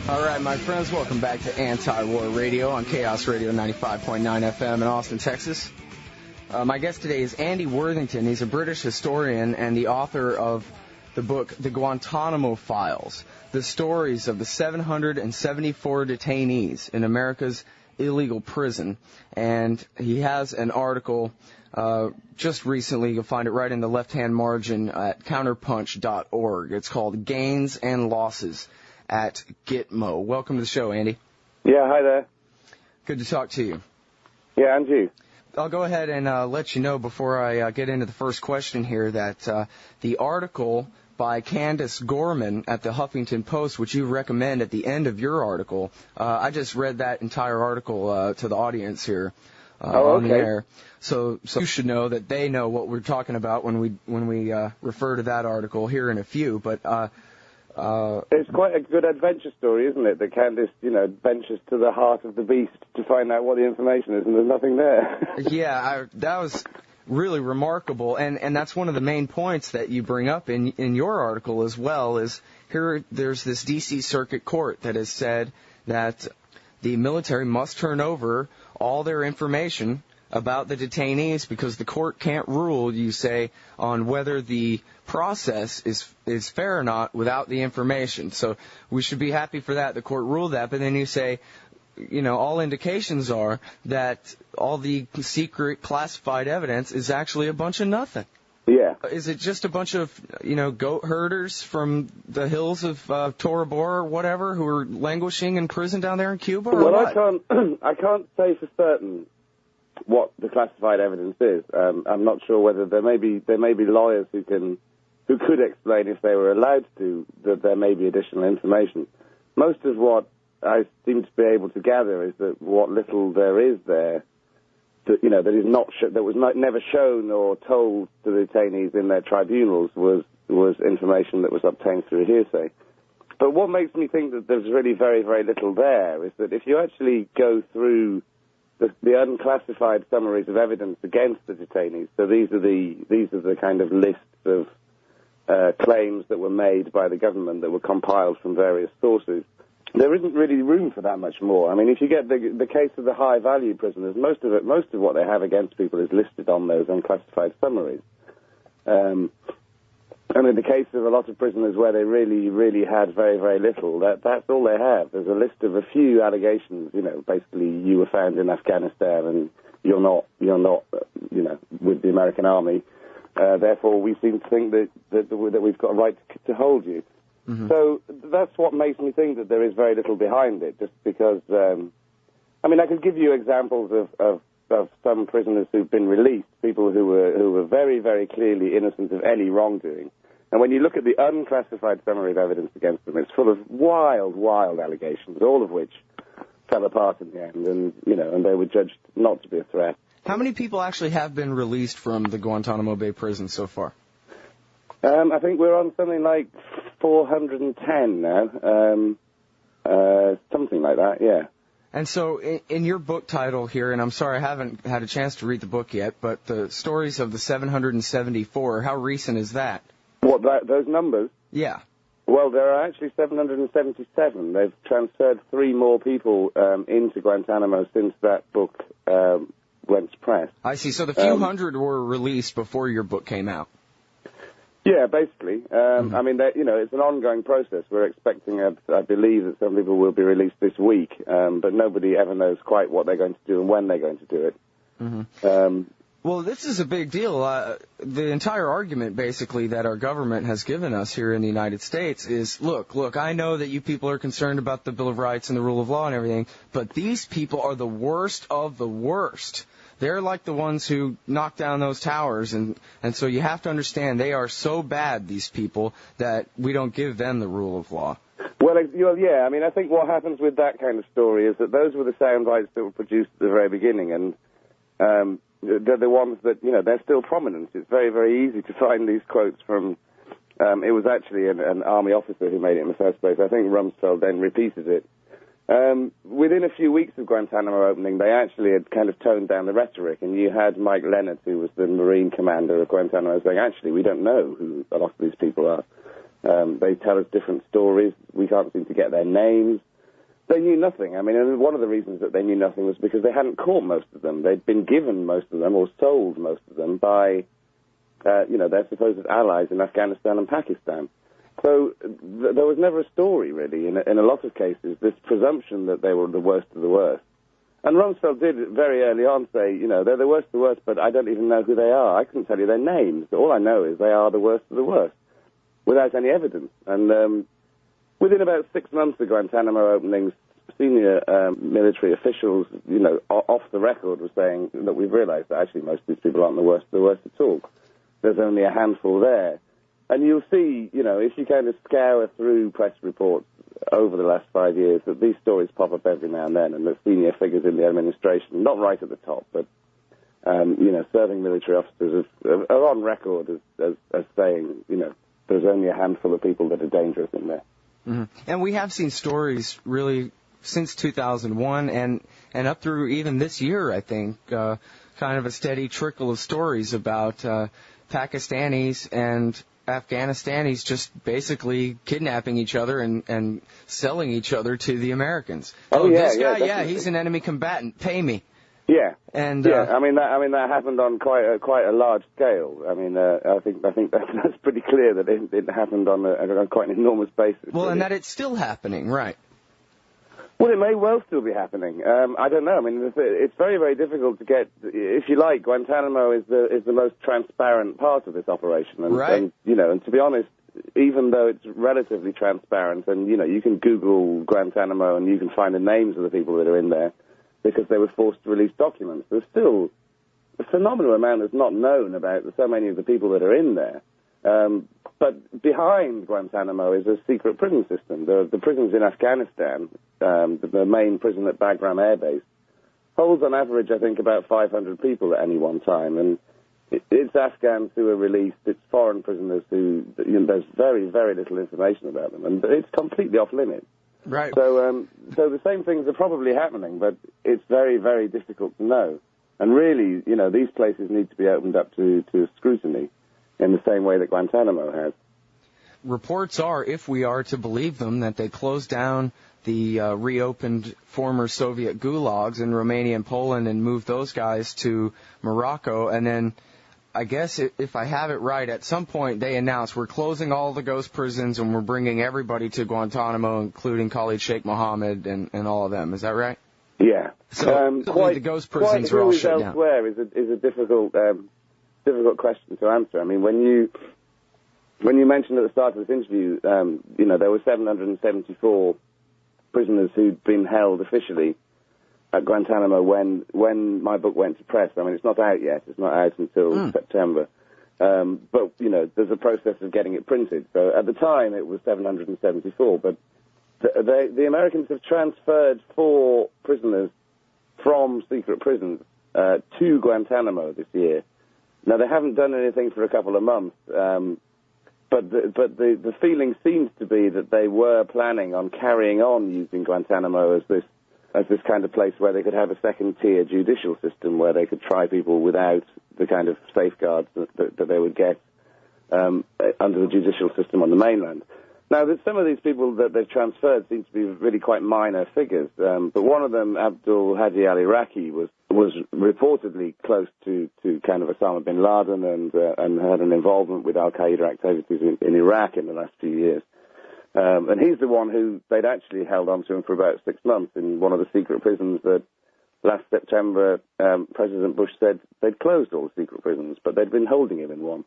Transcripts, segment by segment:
All right, my friends, welcome back to Anti-War Radio on Chaos Radio 95.9 FM in Austin, Texas. My guest today is Andy Worthington. He's a British historian and the author of the book The Guantanamo Files, the stories of the 774 detainees in America's illegal prison. And he has an article just recently. You'll find it right in the left-hand margin at counterpunch.org. It's called Gains and Losses at Gitmo. Welcome to the show, Andy. Yeah, hi there. Good to talk to you. Yeah, and you. I'll go ahead and let you know before I get into the first question here that the article by Candace Gorman at the Huffington Post, which you recommend at the end of your article, I just read that entire article to the audience here on the air. So you should know that they know what we're talking about when we refer to that article here in a few. But it's quite a good adventure story, isn't it? That Candace, ventures to the heart of the beast to find out what the information is, and there's nothing there. Yeah, that was really remarkable, and that's one of the main points that you bring up in your article as well. Is here there's this D.C. Circuit Court that has said that the military must turn over all their information about the detainees because the court can't rule, you say, on whether the process is fair or not without the information. So we should be happy for that. The court ruled that, but then you say, all indications are that all the secret classified evidence is actually a bunch of nothing. Yeah. Is it just a bunch of, goat herders from the hills of Tora Bora or whatever who are languishing in prison down there in Cuba? Or well, what? I can't say for certain what the classified evidence is. I'm not sure whether there may be lawyers who could explain, if they were allowed to, that there may be additional information. Most of what I seem to be able to gather is that what little there is there, that is not that was never shown or told to the detainees in their tribunals was information that was obtained through hearsay. But what makes me think that there's really very, very little there is that if you actually go through the unclassified summaries of evidence against the detainees, so these are the kind of lists of claims that were made by the government that were compiled from various sources, there isn't really room for that much more. I mean, if you get the case of the high-value prisoners, most of what they have against people is listed on those unclassified summaries. And in the case of a lot of prisoners where they really, really had very, very little, that's all they have. There's a list of a few allegations. Basically, you were found in Afghanistan and you're not, with the American army. Therefore, we seem to think that we've got a right to hold you. Mm-hmm. So that's what makes me think that there is very little behind it, just because, I could give you examples of some prisoners who've been released, people who were very, very clearly innocent of any wrongdoing. And when you look at the unclassified summary of evidence against them, it's full of wild, wild allegations, all of which fell apart in the end, and they were judged not to be a threat. How many people actually have been released from the Guantanamo Bay prison so far? I think we're on something like 410 now, something like that, yeah. And so in your book title here, and I'm sorry I haven't had a chance to read the book yet, but the stories of the 774, how recent is that? What, those numbers? Yeah. Well, there are actually 777. They've transferred 3 more people into Guantanamo since that book went to press. I see. So the few hundred were released before your book came out. Yeah, basically. It's an ongoing process. We're expecting, I believe, that some people will be released this week, but nobody ever knows quite what they're going to do and when they're going to do it. Mm-hmm. Well, this is a big deal. The entire argument, basically, that our government has given us here in the United States is, look, I know that you people are concerned about the Bill of Rights and the rule of law and everything, but these people are the worst of the worst. They're like the ones who knocked down those towers, and so you have to understand they are so bad, these people, that we don't give them the rule of law. Well, yeah, I think what happens with that kind of story is that those were the sound bites that were produced at the very beginning, and they're the ones that, they're still prominent. It's very, very easy to find these quotes from, it was actually an army officer who made it in the first place. I think Rumsfeld then repeated it. Within a few weeks of Guantanamo opening, they actually had kind of toned down the rhetoric, and you had Mike Leonard, who was the Marine commander of Guantanamo, saying, actually, we don't know who a lot of these people are. They tell us different stories. We can't seem to get their names. They knew nothing. I mean, and one of the reasons that they knew nothing was because they hadn't caught most of them. They'd been given most of them or sold most of them by, their supposed allies in Afghanistan and Pakistan. So there was never a story, really, in a lot of cases, this presumption that they were the worst of the worst. And Rumsfeld did very early on say, they're the worst of the worst, but I don't even know who they are. I couldn't tell you their names. All I know is they are the worst of the worst, without any evidence. And within about 6 months of Guantanamo openings, senior military officials, off the record were saying that we've realized that actually most of these people aren't the worst of the worst at all. There's only a handful there. And you'll see, if you kind of scour through press reports over the last 5 years, that these stories pop up every now and then, and the senior figures in the administration, not right at the top, but, serving military officers are on record as saying, there's only a handful of people that are dangerous in there. Mm-hmm. And we have seen stories really since 2001 and up through even this year, I think, kind of a steady trickle of stories about Pakistanis and Afghanistanis just basically kidnapping each other and selling each other to the Americans. This guy, he's an enemy combatant. Pay me. Yeah. And I mean that happened on quite a large scale. I mean, I think that's pretty clear that it happened on quite an enormous basis. Well, really. And that it's still happening, right? Well, it may well still be happening. I don't know. I mean, it's very, very difficult to get. If you like, Guantanamo is the most transparent part of this operation, right? And to be honest, even though it's relatively transparent, and you can Google Guantanamo and you can find the names of the people that are in there because they were forced to release documents. There's still a phenomenal amount that's not known about so many of the people that are in there. But behind Guantanamo is a secret prison system. The prisons in Afghanistan, the main prison at Bagram Air Base, holds on average, I think, about 500 people at any one time. And it's Afghans who are released, it's foreign prisoners who, there's very, very little information about them. And it's completely off limits. Right. So the same things are probably happening, but it's very, very difficult to know. And really, these places need to be opened up to scrutiny in the same way that Guantanamo has. Reports are, if we are to believe them, that they closed down the reopened former Soviet gulags in Romania and Poland and moved those guys to Morocco. And then, I guess, if I have it right, at some point they announced we're closing all the ghost prisons and we're bringing everybody to Guantanamo, including Khalid Sheikh Mohammed and all of them. Is that right? Yeah. So the ghost prisons are all shut down. Elsewhere is a difficult question to answer. I mean, when you mentioned at the start of this interview, there were 774 prisoners who'd been held officially at Guantanamo when my book went to press. I mean, it's not out yet. It's not out until September. But, there's a process of getting it printed. So at the time, it was 774. But the Americans have transferred 4 prisoners from secret prisons to Guantanamo this year. Now, they haven't done anything for a couple of months, but the feeling seems to be that they were planning on carrying on using Guantanamo as this kind of place where they could have a second-tier judicial system where they could try people without the kind of safeguards that they would get under the judicial system on the mainland. Now, some of these people that they've transferred seem to be really quite minor figures, but one of them, Abdul Hadi al-Iraqi, was reportedly close to kind of Osama bin Laden and had an involvement with al-Qaeda activities in Iraq in the last few years. And he's the one who they'd actually held on to him for about 6 months in one of the secret prisons that last September President Bush said they'd closed all the secret prisons, but they'd been holding him in one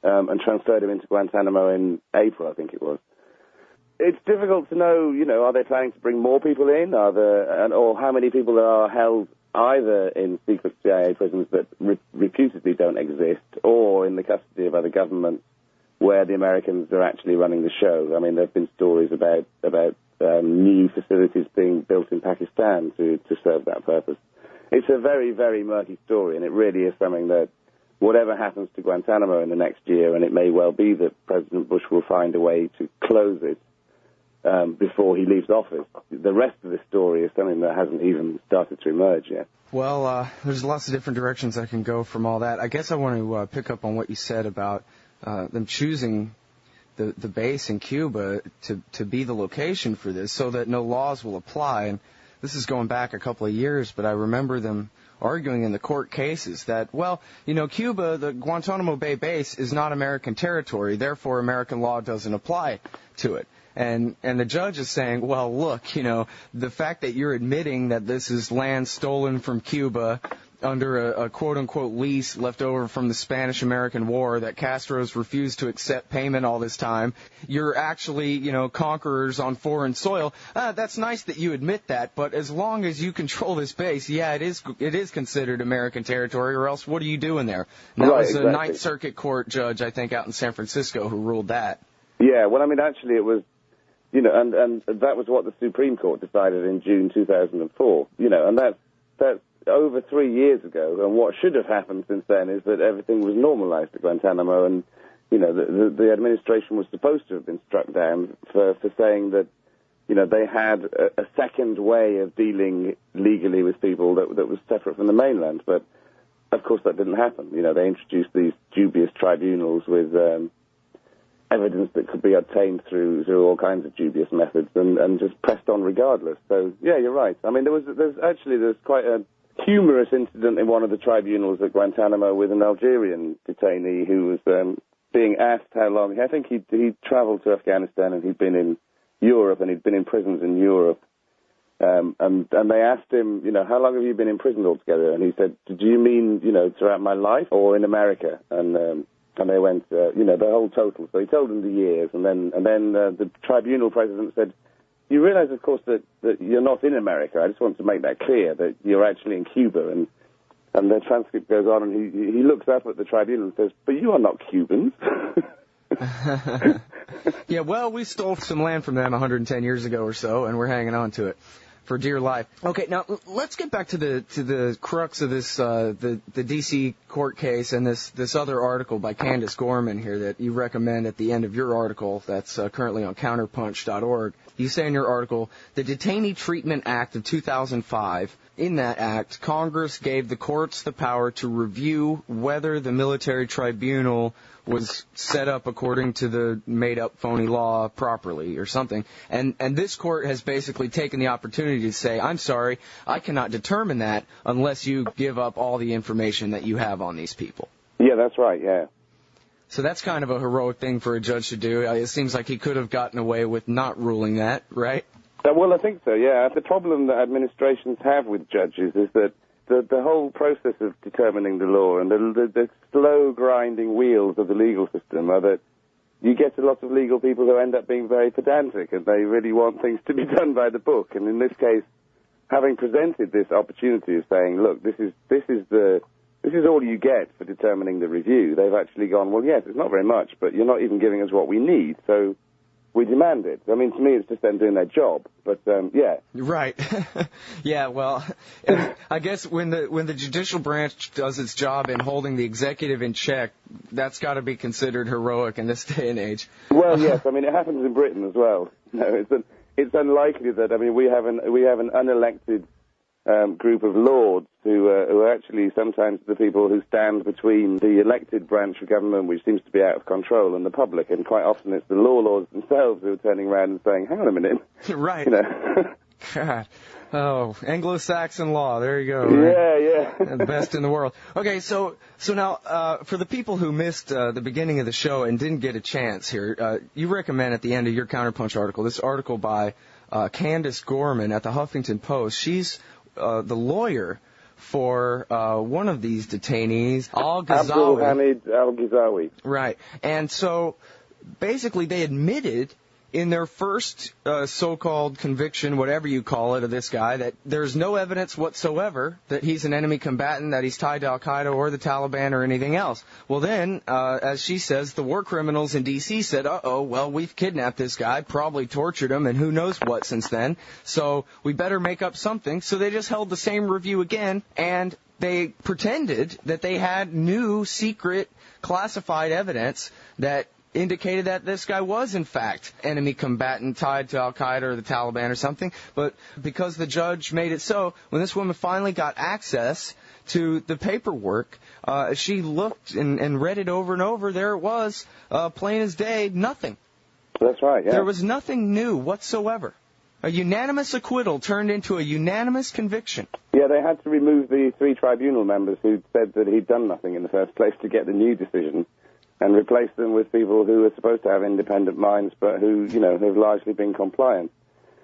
and transferred him into Guantanamo in April, I think it was. It's difficult to know, are they planning to bring more people in? Or how many people are held either in secret CIA prisons that reputedly don't exist or in the custody of other governments where the Americans are actually running the show. I mean, there have been stories about new facilities being built in Pakistan to serve that purpose. It's a very, very murky story, and it really is something that whatever happens to Guantanamo in the next year, and it may well be that President Bush will find a way to close it before he leaves office. The rest of the story is something that hasn't even started to emerge yet. Well, there's lots of different directions I can go from all that. I guess I want to pick up on what you said about them choosing the base in Cuba to be the location for this so that no laws will apply. And this is going back a couple of years, but I remember them arguing in the court cases that, well, Cuba, the Guantanamo Bay base, is not American territory, therefore American law doesn't apply to it. And the judge is saying, well, look, the fact that you're admitting that this is land stolen from Cuba under a quote-unquote lease left over from the Spanish-American War that Castro's refused to accept payment all this time, you're actually, conquerors on foreign soil. That's nice that you admit that, but as long as you control this base, yeah, it is considered American territory, or else what are you doing there? And that was a Ninth Circuit Court judge, I think, out in San Francisco who ruled that. Yeah, well, I mean, actually it was, and that was what the Supreme Court decided in June 2004, and that's over 3 years ago, and what should have happened since then is that everything was normalized at Guantanamo, and, the administration was supposed to have been struck down for saying that, they had a second way of dealing legally with people that was separate from the mainland, but of course that didn't happen. They introduced these dubious tribunals with evidence that could be obtained through all kinds of dubious methods and just pressed on regardless. So, yeah, you're right. I mean, there's quite a humorous incident in one of the tribunals at Guantanamo with an Algerian detainee who was being asked how long. I think he'd traveled to Afghanistan and he'd been in Europe and he'd been in prisons in Europe. And they asked him, how long have you been in prison altogether? And he said, do you mean, throughout my life or in America? And they went, the whole total. So he told them the years, and then the tribunal president said, you realize, of course, that you're not in America. I just want to make that clear, that you're actually in Cuba. And the transcript goes on, and he looks up at the tribunal and says, but you are not Cubans. Yeah, well, we stole some land from them 110 years ago or so, and we're hanging on to it for dear life. Okay, now let's get back to the crux of this, the D.C. court case and this other article by Candace Gorman here that you recommend at the end of your article that's currently on counterpunch.org. You say in your article, the Detainee Treatment Act of 2005, in that act, Congress gave the courts the power to review whether the military tribunal was set up according to the made-up phony law properly or something. And this court has basically taken the opportunity to say, I'm sorry, I cannot determine that unless you give up all the information that you have on these people. Yeah, that's right, yeah. So that's kind of a heroic thing for a judge to do. It seems like he could have gotten away with not ruling that, right? Well, I think so, yeah. The problem that administrations have with judges is that the whole process of determining the law and the slow grinding wheels of the legal system are that you get a lot of legal people who end up being very pedantic and they really want things to be done by the book. And in this case, having presented this opportunity of saying, look, this is all you get for determining the review, they've actually gone, well, yes, it's not very much, but you're not even giving us what we need, so we demand it. I mean, to me, it's just them doing their job, but, yeah. Right. Yeah, well, I guess when the judicial branch does its job in holding the executive in check, that's got to be considered heroic in this day and age. Well, yes, I mean, it happens in Britain as well. No, it's unlikely that, I mean, we have an unelected group of lords who are actually sometimes the people who stand between the elected branch of government, which seems to be out of control, and the public. And quite often it's the law lords themselves who are turning around and saying, hang on a minute. Right. God. Oh, Anglo-Saxon law. There you go. Right? Yeah. The best in the world. Okay, so now, for the people who missed the beginning of the show and didn't get a chance here, you recommend at the end of your Counterpunch article, this article by Candace Gorman at the Huffington Post. She's the lawyer for one of these detainees, Al-Ghazawi. Abdul Hamid Al-Ghazawi. Right. And so basically they admitted in their first so-called conviction, whatever you call it, of this guy, that there's no evidence whatsoever that he's an enemy combatant, that he's tied to Al-Qaeda or the Taliban or anything else. Well, then, as she says, the war criminals in D.C. said, well, we've kidnapped this guy, probably tortured him, and who knows what since then, so we better make up something. So they just held the same review again, and they pretended that they had new, secret, classified evidence that indicated that this guy was, in fact, enemy combatant tied to Al-Qaeda or the Taliban or something. But because the judge made it so, when this woman finally got access to the paperwork, she looked and read it over and over. There it was, plain as day, nothing. That's right, yeah. There was nothing new whatsoever. A unanimous acquittal turned into a unanimous conviction. Yeah, they had to remove the 3 tribunal members who said that he'd done nothing in the first place to get the new decision, and replace them with people who are supposed to have independent minds, but who, have largely been compliant.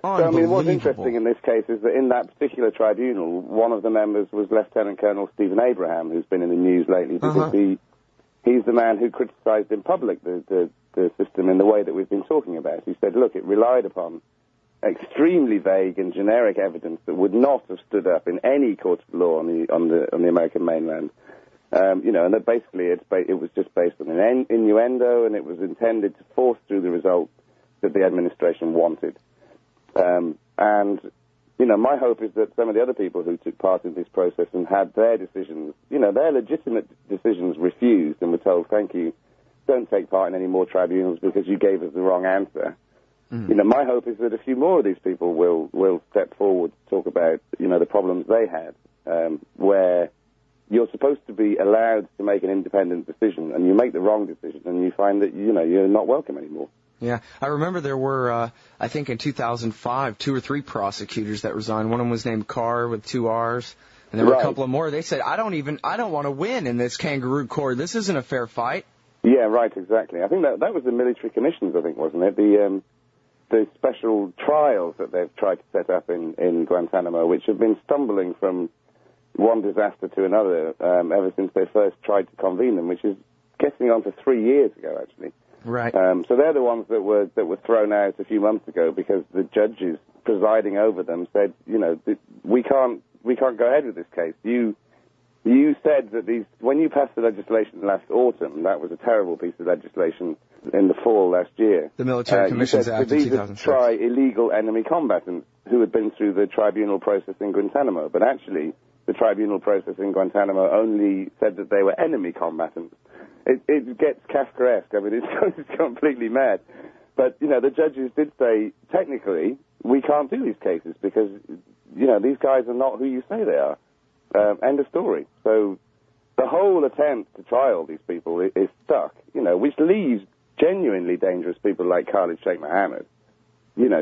So, I mean, what's interesting in this case is that in that particular tribunal, one of the members was Lieutenant Colonel Stephen Abraham, who's been in the news lately, because he's the man who criticized in public the system in the way that we've been talking about. He said, look, it relied upon extremely vague and generic evidence that would not have stood up in any court of law on the American mainland. And that basically it was just based on an innuendo, and it was intended to force through the result that the administration wanted. My hope is that some of the other people who took part in this process and had their decisions, their legitimate decisions refused and were told, thank you, don't take part in any more tribunals because you gave us the wrong answer. My hope is that a few more of these people will step forward to talk about, the problems they had, where you're supposed to be allowed to make an independent decision, and you make the wrong decision, and you find that, you're not welcome anymore. Yeah, I remember there were, I think in 2005, 2 or 3 prosecutors that resigned. One of them was named Carr with 2 R's, and there were a couple of more. They said, I don't want to win in this kangaroo court. This isn't a fair fight. Yeah, right, exactly. I think that was the military commissions, I think, wasn't it? The special trials that they've tried to set up in Guantanamo, which have been stumbling from one disaster to another ever since they first tried to convene them, which is getting on for 3 years ago, actually. Right. So they're the ones that were thrown out a few months ago because the judges presiding over them said, we can't go ahead with this case. You said that when you passed the legislation last autumn, that was a terrible piece of legislation in the fall last year. The Military Commissions Act of 2006. Try illegal enemy combatants who had been through the tribunal process in Guantanamo, but actually the tribunal process in Guantanamo only said that they were enemy combatants. It gets Kafkaesque. I mean, it's completely mad. But, the judges did say, technically, we can't do these cases because, these guys are not who you say they are. End of story. So the whole attempt to trial these people is stuck, which leaves genuinely dangerous people like Khalid Sheikh Mohammed,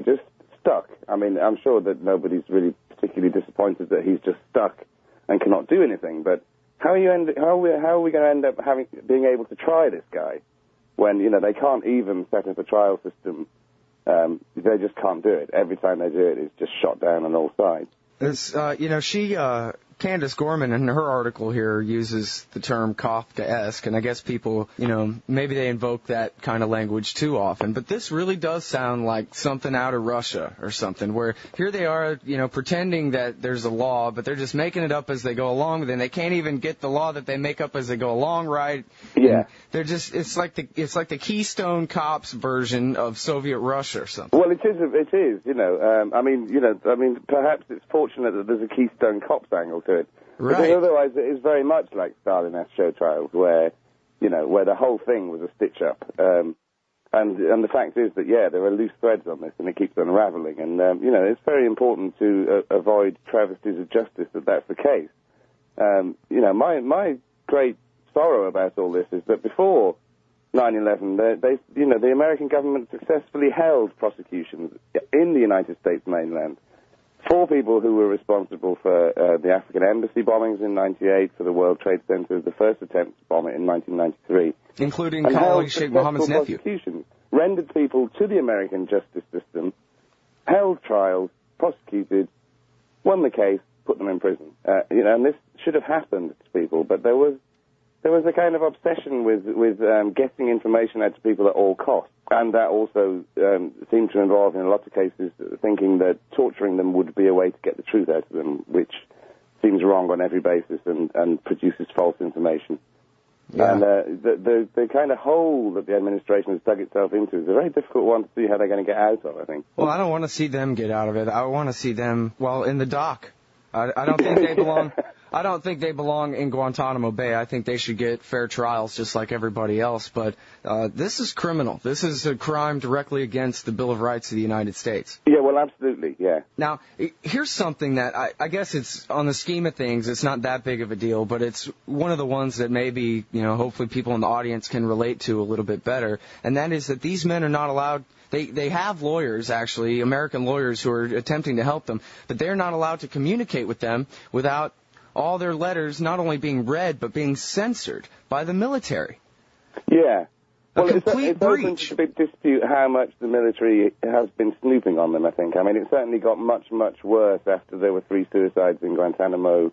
just stuck. I mean, I'm sure that nobody's really particularly disappointed that he's just stuck and cannot do anything, but how are we going to end up being able to try this guy when, they can't even set up a trial system? They just can't do it. Every time they do it, it's just shot down on all sides. Candace Gorman in her article here uses the term Kafkaesque, and I guess people, maybe they invoke that kind of language too often, but this really does sound like something out of Russia or something, where here they are, pretending that there's a law, but they're just making it up as they go along, then they can't even get the law that they make up as they go along right. Yeah. And they're just, it's like the Keystone Cops version of Soviet Russia or something. Well, it is, perhaps it's fortunate that there's a Keystone Cops angle to it. Right. Because otherwise it is very much like Stalin-esque show trials where the whole thing was a stitch-up. And the fact is that, there are loose threads on this and it keeps unraveling. And, it's very important to avoid travesties of justice that that's the case. My great sorrow about all this is that before 9/11, the American government successfully held prosecutions in the United States mainland. 4 people who were responsible for the African embassy bombings in 98, for the World Trade Center, the first attempt to bomb it in 1993. Including Khalid Sheikh Mohammed's nephew. Rendered people to the American justice system, held trials, prosecuted, won the case, put them in prison. And this should have happened to people, but there was a kind of obsession with getting information out to people at all costs. And that also seemed to involve, in a lot of cases, thinking that torturing them would be a way to get the truth out of them, which seems wrong on every basis and produces false information. Yeah. And the kind of hole that the administration has dug itself into is a very difficult one to see how they're going to get out of, I think. Well, I don't want to see them get out of it. I want to see them, in the dock. I don't think they belong. I don't think they belong in Guantanamo Bay. I think they should get fair trials just like everybody else. But this is criminal. This is a crime directly against the Bill of Rights of the United States. Yeah, well, absolutely, yeah. Now, here's something that I guess it's, on the scheme of things, it's not that big of a deal, but it's one of the ones that maybe, hopefully people in the audience can relate to a little bit better, and that is that these men are not allowed. They have lawyers, actually, American lawyers, who are attempting to help them, but they're not allowed to communicate with them without all their letters not only being read, but being censored by the military. Yeah. Well, complete breach. It's a big dispute how much the military has been snooping on them, I think. I mean, it certainly got much, much worse after there were 3 suicides in Guantanamo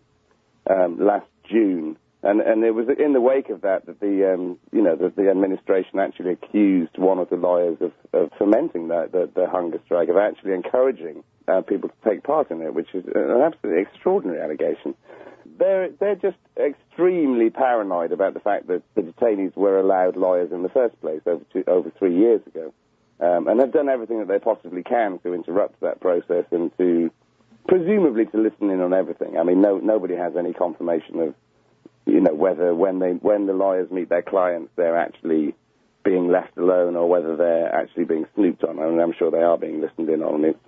last June. And it was in the wake of that the administration actually accused one of the lawyers of fomenting the hunger strike, of actually encouraging people to take part in it, which is an absolutely extraordinary allegation. They're just extremely paranoid about the fact that the detainees were allowed lawyers in the first place over 3 years ago, and have done everything that they possibly can to interrupt that process and to presumably to listen in on everything. I mean, nobody has any confirmation of whether when the lawyers meet their clients they're actually being left alone or whether they're actually being snooped on. I mean, I'm sure they are being listened in on. It's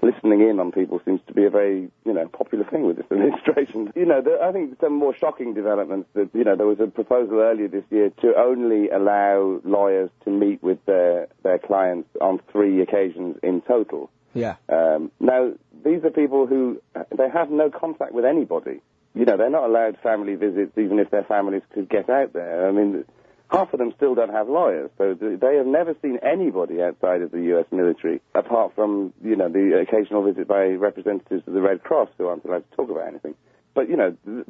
listening in on people seems to be a very, popular thing with this administration. I think some more shocking developments that, there was a proposal earlier this year to only allow lawyers to meet with their clients on 3 occasions in total. Yeah. Now, these are people who, they have no contact with anybody. They're not allowed family visits even if their families could get out there. I mean, half of them still don't have lawyers, so they have never seen anybody outside of the U.S. military, apart from, the occasional visit by representatives of the Red Cross who aren't allowed to talk about anything. But,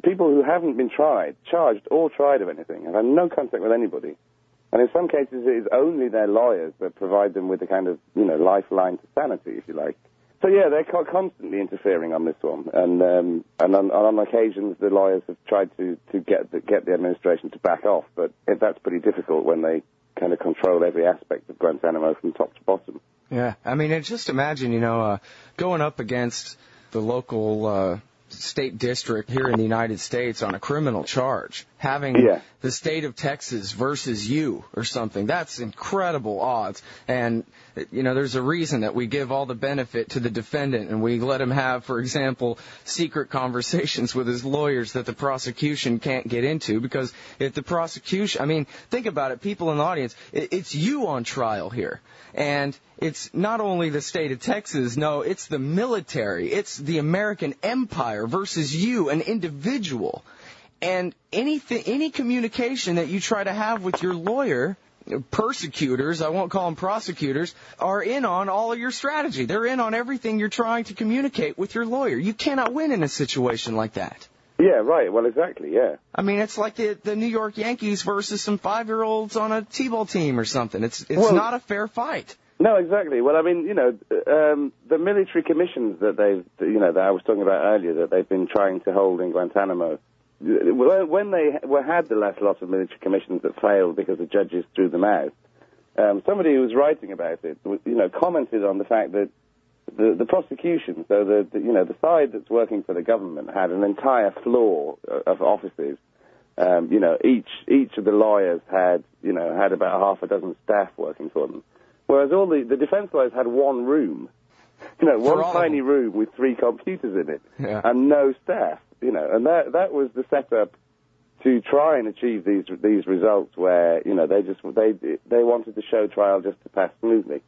people who haven't been charged or tried of anything, have had no contact with anybody. And in some cases, it is only their lawyers that provide them with a kind of, lifeline to sanity, if you like. So, yeah, they're constantly interfering on this one. And on occasions, the lawyers have tried to get the administration to back off. But that's pretty difficult when they kind of control every aspect of Guantanamo from top to bottom. Yeah. I mean, and just imagine, going up against the local state district here in the United States on a criminal charge, having the state of Texas versus you or something. That's incredible odds. And, there's a reason that we give all the benefit to the defendant and we let him have, for example, secret conversations with his lawyers that the prosecution can't get into, because if the prosecution, think about it, people in the audience, it's you on trial here. And it's not only the state of Texas, no, it's the military. It's the American empire versus you, an individual. And any communication that you try to have with your lawyer, persecutors, I won't call them prosecutors, are in on all of your strategy. They're in on everything you're trying to communicate with your lawyer. You cannot win in a situation like that. Yeah, right. Well, exactly, yeah. I mean, it's like the New York Yankees versus some 5-year-olds on a T-ball team or something. It's not a fair fight. No, exactly. Well, the military commissions that that I was talking about earlier, that they've been trying to hold in Guantanamo, when they had the last lot of military commissions that failed because the judges threw them out, somebody who was writing about it, commented on the fact that the prosecution, so the side that's working for the government, had an entire floor of offices. Each of the lawyers had about half a dozen staff working for them. Whereas all the defense lawyers had one room, one tiny room with 3 computers in it, and no staff, and that was the setup to try and achieve these results where, they wanted the show trial just to pass smoothly.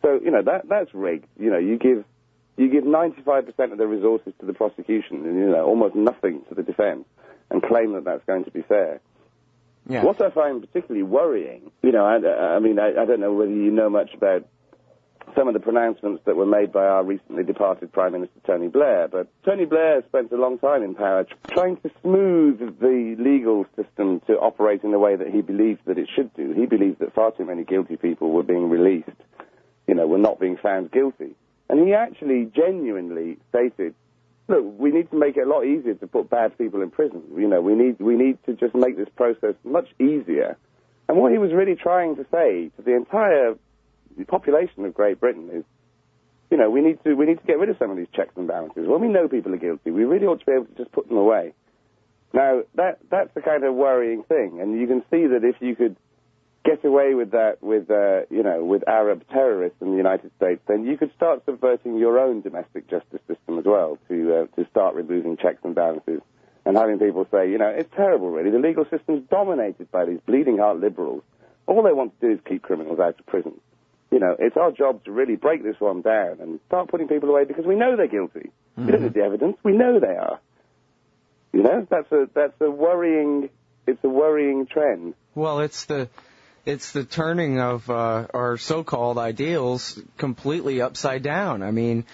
So, that's rigged. You give 95% of the resources to the prosecution and, almost nothing to the defense, and claim that that's going to be fair. Yeah. What I find particularly worrying, I don't know whether you know much about some of the pronouncements that were made by our recently departed Prime Minister Tony Blair, but Tony Blair spent a long time in power trying to smooth the legal system to operate in the way that he believed that it should do. He believed that far too many guilty people were being released, were not being found guilty. And he actually genuinely stated, look, we need to make it a lot easier to put bad people in prison. We need to just make this process much easier. And what he was really trying to say to the entire population of Great Britain is, we need to get rid of some of these checks and balances. When we know people are guilty, we really ought to be able to just put them away. Now, that's the kind of worrying thing, and you can see that if you could get away with that with Arab terrorists in the United States, then you could start subverting your own domestic justice system as well to start removing checks and balances and having people say, it's terrible, really. The legal system's dominated by these bleeding heart liberals. All they want to do is keep criminals out of prison. It's our job to really break this one down and start putting people away because we know they're guilty. We don't need the evidence. We know they are. That's a worrying trend. Well, it's the turning of our so-called ideals completely upside down. I mean,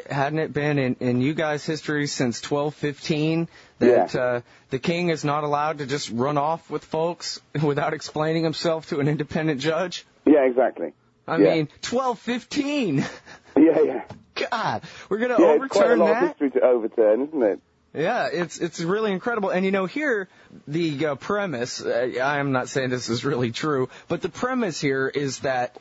hadn't it been in you guys' history since 1215 that the king is not allowed to just run off with folks without explaining himself to an independent judge? Yeah, exactly. I mean, 1215. Yeah. God, we're going to overturn that? It's quite a lot of history to overturn, isn't it? Yeah, it's really incredible. And, here, the premise, I am not saying this is really true, but the premise here is that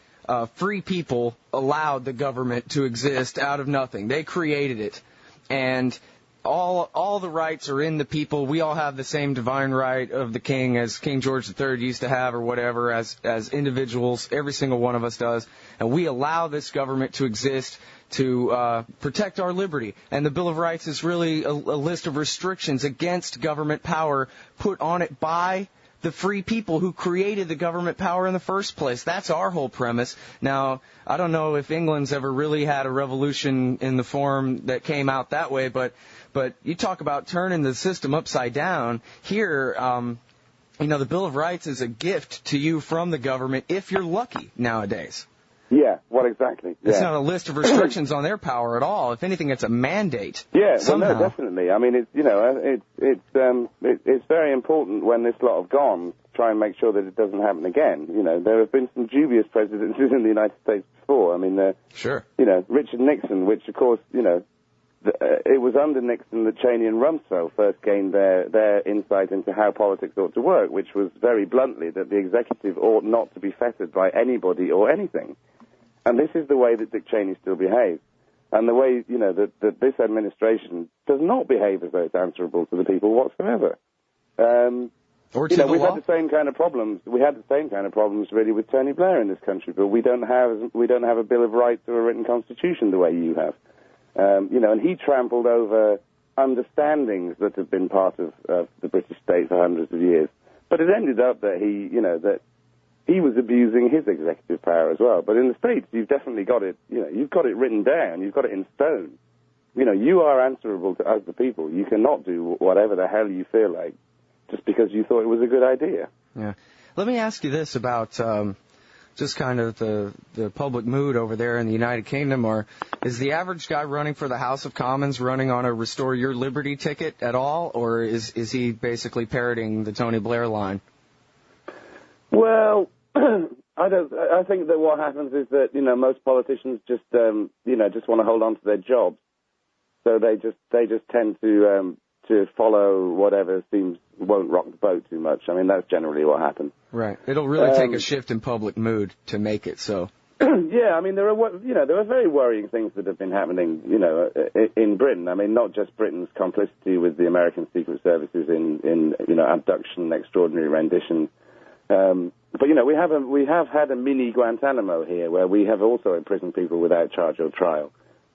free people allowed the government to exist out of nothing. They created it. And all the rights are in the people. We all have the same divine right of the king as King George III used to have or whatever as individuals. Every single one of us does. And we allow this government to exist to protect our liberty. And the Bill of Rights is really a list of restrictions against government power put on it by the free people who created the government power in the first place. That's our whole premise. Now, I don't know if England's ever really had a revolution in the form that came out that way, but you talk about turning the system upside down. Here, the Bill of Rights is a gift to you from the government if you're lucky nowadays. Yeah, well, exactly. Yeah. It's not a list of restrictions on their power at all. If anything, it's a mandate. Yeah, somehow. Well, no, definitely. I mean, it's very important when this lot have gone to try and make sure that it doesn't happen again. There have been some dubious presidencies in the United States before. I mean, sure. Richard Nixon, which of course, it was under Nixon that Cheney and Rumsfeld first gained their insight into how politics ought to work, which was very bluntly that the executive ought not to be fettered by anybody or anything. And this is the way that Dick Cheney still behaves. And the way, that this administration does not behave as though it's answerable to the people whatsoever. Or to the we've law. had the same kind of problems. We had the same kind of problems really with Tony Blair in this country, but we don't have a Bill of Rights or a written constitution the way you have. And he trampled over understandings that have been part of the British state for hundreds of years. But it ended up that he was abusing his executive power as well. But in the States, you've definitely got it, you've got it written down, you've got it in stone. You are answerable to us, the people. You cannot do whatever the hell you feel like just because you thought it was a good idea. Yeah. Let me ask you this about just kind of the public mood over there in the United Kingdom. Or is the average guy running for the House of Commons running on a Restore Your Liberty ticket at all? Or is he basically parroting the Tony Blair line? Well, I think that what happens is that most politicians just want to hold on to their jobs, so they just tend to follow whatever won't rock the boat too much. I mean, that's generally what happens. Right. It'll really take a shift in public mood to make it so. Yeah, I mean there are very worrying things that have been happening in Britain. I mean, not just Britain's complicity with the American Secret Services in abduction, extraordinary rendition. But we have had a mini Guantanamo here, where we have also imprisoned people without charge or trial.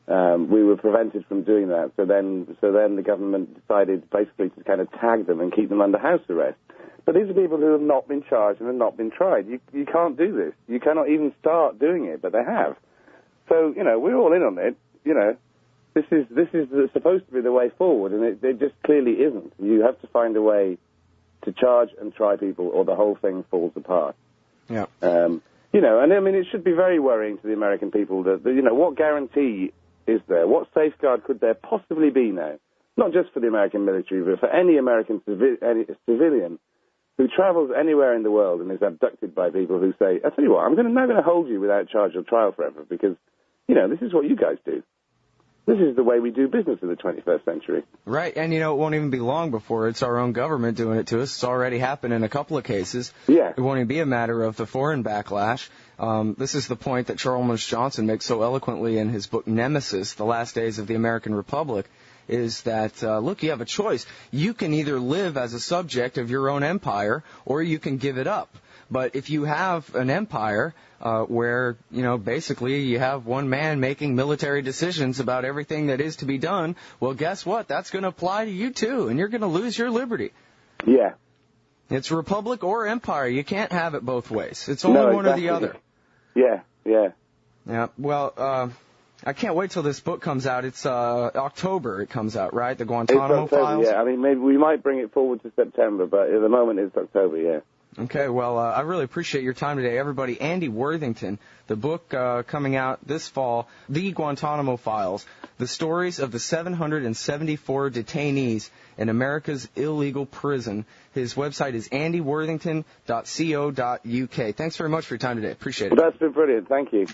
We were prevented from doing that, so then the government decided basically to kind of tag them and keep them under house arrest. But these are people who have not been charged and have not been tried. You can't do this. You cannot even start doing it, but they have. So we're all in on it. This is supposed to be the way forward, and it just clearly isn't. You have to find a way to charge and try people, or the whole thing falls apart. Yeah. And I mean, it should be very worrying to the American people that what guarantee is there? What safeguard could there possibly be now? Not just for the American military, but for any American civilian who travels anywhere in the world and is abducted by people who say, I tell you what, I'm now going to hold you without charge or trial forever because, this is what you guys do. This is the way we do business in the 21st century. Right, and it won't even be long before it's our own government doing it to us. It's already happened in a couple of cases. Yeah. It won't even be a matter of the foreign backlash. This is the point that Charles Johnson makes so eloquently in his book Nemesis, The Last Days of the American Republic, is that, look, you have a choice. You can either live as a subject of your own empire, or you can give it up. But if you have an empire where, basically you have one man making military decisions about everything that is to be done, well, guess what? That's going to apply to you, too, and you're going to lose your liberty. Yeah. It's republic or empire. You can't have it both ways. It's only one or the other. Yeah. Yeah, well, I can't wait till this book comes out. It's October it comes out, right? The Guantanamo Files? Yeah, I mean, maybe we might bring it forward to September, but at the moment it's October, yeah. Okay, well, I really appreciate your time today, everybody. Andy Worthington, the book coming out this fall, The Guantanamo Files, the stories of the 774 detainees in America's illegal prison. His website is andyworthington.co.uk. Thanks very much for your time today. Appreciate it. Well, that's been brilliant. Thank you.